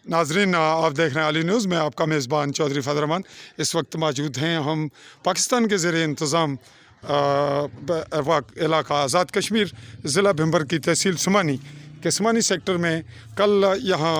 नाजरीन, आप देख रहे हैं आली न्यूज़ में। आपका मेज़बान चौधरी फजल रहमान इस वक्त मौजूद हैं। हम पाकिस्तान के ज़ेरे इंतज़ाम इलाका आज़ाद कश्मीर ज़िला भिंबर की तहसील सुमानी के सुमानी सेक्टर में कल यहाँ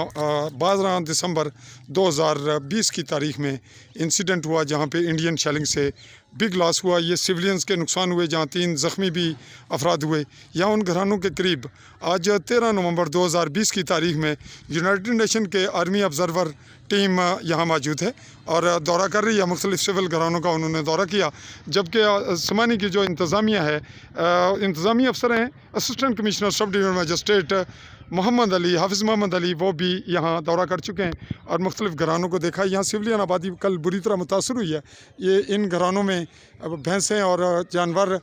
12 दिसंबर 2020 की तारीख़ में इंसिडेंट हुआ जहाँ पे इंडियन शेलिंग से बिग लॉस हुआ। ये सिविलियंस के नुकसान हुए, जहाँ 3 ज़ख्मी भी अफराद हुए। यहाँ उन घरानों के करीब आज 13 नवंबर 2020 की तारीख़ में यूनाइटेड नेशन के आर्मी ऑब्ज़र्वर टीम यहाँ मौजूद है और दौरा कर रही है। मुख्तलिफ़ सिविल घरानों का उन्होंने दौरा किया, जबकि सुमानी की जो इंतज़ामिया है, इंतज़ामी अफसर हैं, assistant commissioner sub division magistrate Mohammad Ali, Hafiz Mohammad Ali, वो भी यहाँ दौरा कर चुके हैं और मुख्तलिफ़ घरानों को देखा। यहाँ सिविलियन आबादी कल बुरी तरह मुतासर हुई है। ये इन घरानों में भैंसें और जानवर,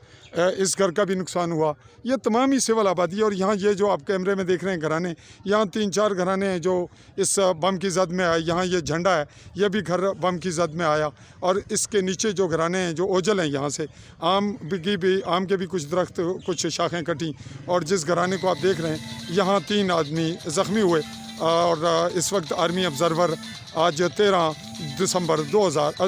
इस घर का भी नुकसान हुआ। ये तमाम ही सिविल आबादी है। और यहाँ ये जो आप कैमरे में देख रहे हैं घराने, यहाँ 3-4 घराने हैं जो इस बम की जद में आए। यहाँ ये झंडा है, यह भी घर बम की जद में आया। और इसके नीचे जो घराने हैं जो ओझल हैं, यहाँ से आम के भी कुछ दरख्त, कुछ शाखें कटी। और जिस घराने को आप देख रहे हैं, यहाँ 3 आदमी ज़ख्मी हुए। और इस वक्त आर्मी ऑब्ज़र्वर आज 13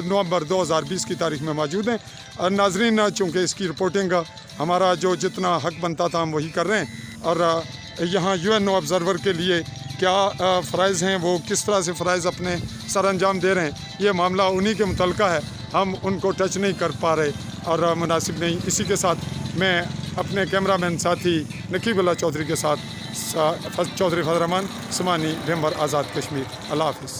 नवंबर 2020 की तारीख़ में मौजूद हैं। और नाजरीन, चूँकि इसकी रिपोर्टिंग हमारा जो जितना हक़ बनता था हम वही कर रहे हैं। और यहाँ UN ऑब्ज़र्वर के लिए क्या फ़राइज़ हैं, वो किस तरह से फ़राइज़ अपने सर अंजाम दे रहे हैं, ये मामला उन्हीं के मुतल्लिक़ है। हम उनको टच नहीं कर पा रहे और मुनासिब नहीं। इसी के साथ मैं अपने कैमरामैन साथी नकीबुल्लाह चौधरी के साथ चौधरी फजल रहमान, सुमानी भिंबर, आज़ाद कश्मीर। अल्लाह हाफ़िज़।